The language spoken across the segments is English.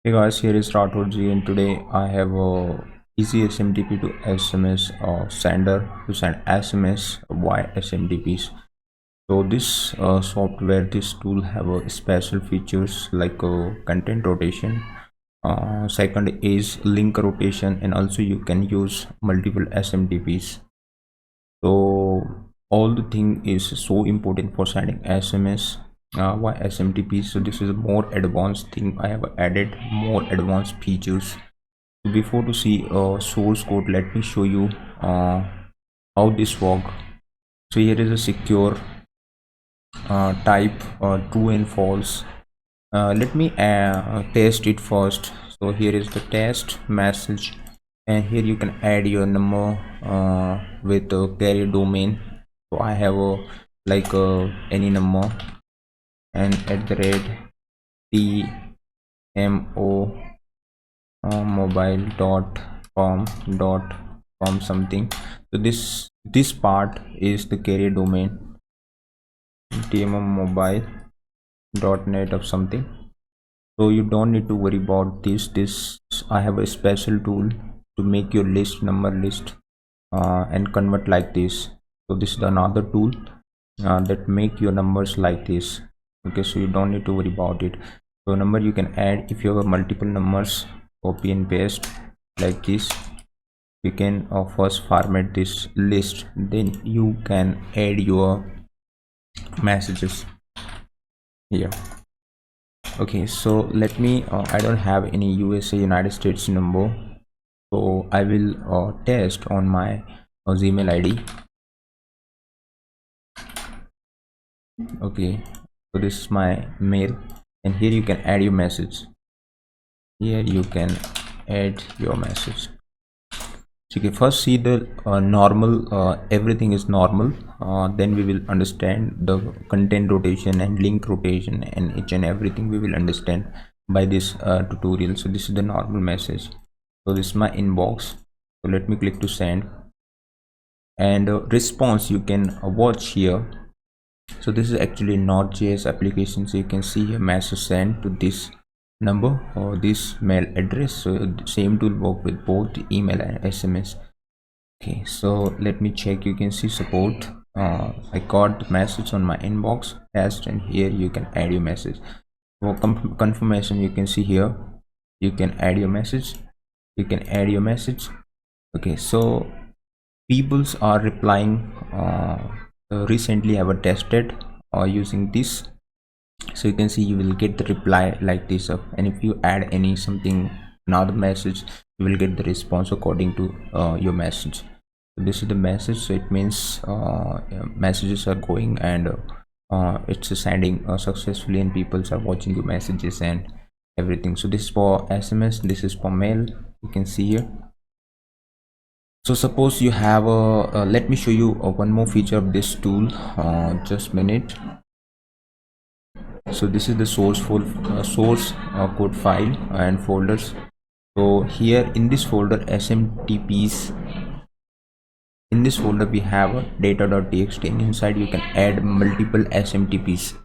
Hey guys, here is Rathod and today I have a easy SMTP to SMS sender to send SMS via SMTPs. So this software, this tool have special features like content rotation. Second is link rotation, and also you can use multiple SMTPs. So all the thing is so important for sending SMS via SMTP. So this is a more advanced thing. I have added more advanced features. Before to see source code, let me show you how this work. So here is a secure type true and false. Let me test it first. So here is the test message, and here you can add your number with a carrier domain. So I have a like any number, and at the rate tmo mobile dot com something. So this part is the carrier domain tmo mobile .net of something. So you don't need to worry about this. I have a special tool to make your list number list and convert like this. So this is another tool that make your numbers like this. Okay, so you don't need to worry about it. So number you can add if you have multiple numbers, copy and paste like this. You can first format this list, then you can add your messages here. Okay, so let me I don't have any USA United States number, so I will test on my Gmail ID. Okay, so this is my mail, and here you can add your message. Here you can add your message. Okay, first see the normal, everything is normal, then we will understand the content rotation and link rotation, and each and everything we will understand by this tutorial. So this is the normal message. So this is my inbox. So let me click to send, and response you can watch here. So this is actually Node.js application. So you can see here message sent to this number or this mail address. So same tool work with both email and SMS. Okay, so let me check. You can see support. I got the message on my inbox test, and here you can add your message. For confirmation, you can see here you can add your message. You can add your message. Okay, so peoples are replying. Recently I have tested using this. So you can see you will get the reply like this and if you add any something another message, you will get the response according to your message. So this is the message. So it means messages are going, and it's sending successfully, and people are watching your messages and everything. So this is for SMS, this is for mail. You can see here. So suppose you have a let me show you one more feature of this tool. Just a minute. So this is the source code file and folders. So here in this folder SMTPs, in this folder we have a data.txt, and inside you can add multiple SMTPs.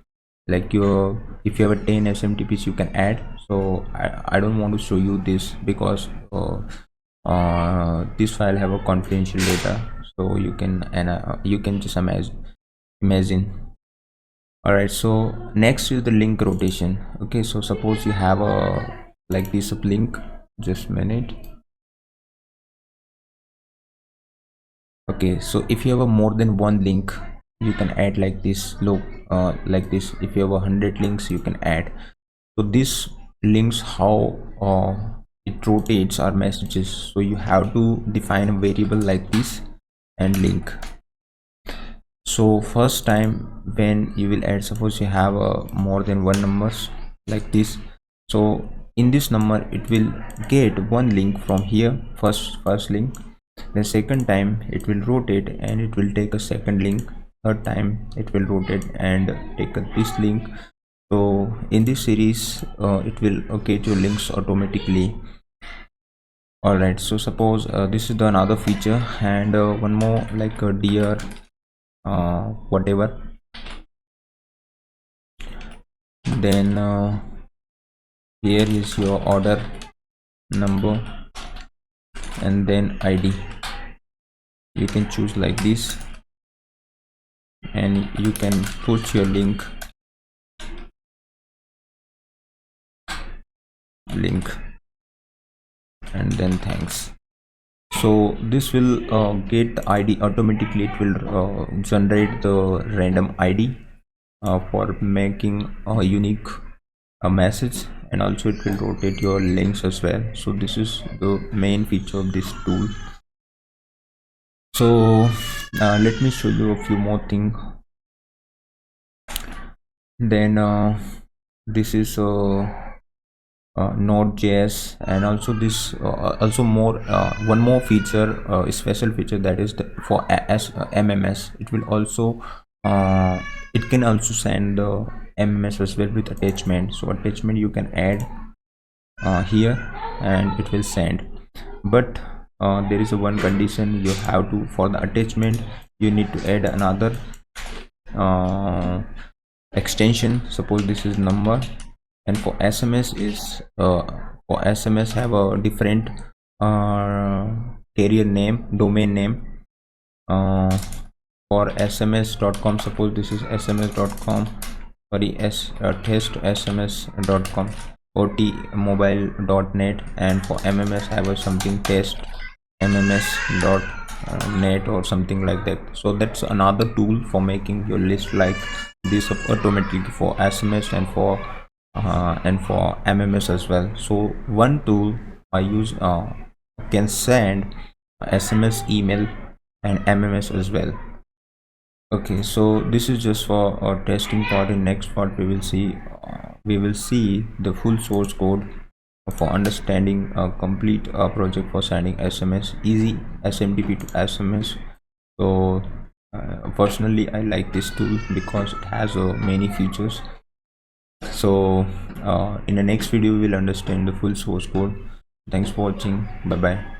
Like if you have a 10 SMTPs you can add. So I don't want to show you this because this file have a confidential data, so you can just imagine. All right, so next is the link rotation. Okay, so suppose you have a like this of link. Just a minute. Okay, so if you have a more than one link, you can add like this. Look, like this. If you have 100 links, you can add. So these links, how it rotates our messages. So you have to define a variable like this and link. So first time when you will add, suppose you have more than one numbers like this. So in this number it will get one link from here, first link. The second time it will rotate and it will take a second link. Third time it will rotate and take this link. So in this series it will get your links automatically. All right, so suppose this is the another feature, and one more like dear whatever. Then Here is your order number and then ID. You can choose like this, and you can put your link and then thanks. So this will get the ID automatically. It will generate the random ID for making a unique message, and also it will rotate your links as well. So this is the main feature of this tool. So let me show you a few more things. Then this is Node.js, and also this also more one more feature, a special feature, that is for MMS. It will also it can also send the MMS as well with attachment. So attachment you can add here and it will send, but there is a one condition. You have to, for the attachment you need to add another extension. Suppose this is number, and for SMS is for SMS have a different carrier name, domain name. For sms.com, suppose this is sms.com, sorry, test sms.com, otmobile.net, and for MMS have a something test mms.net or something like that. So that's another tool for making your list like this automatically for SMS and for MMS as well. So one tool I use can send SMS, email, and MMS as well. Okay, so this is just for our testing part. In next part we will see the full source code for understanding a complete project for sending SMS, easy SMTP to SMS. So personally I like this tool because it has many features. So in the next video we will understand the full source code. Thanks for watching. Bye bye.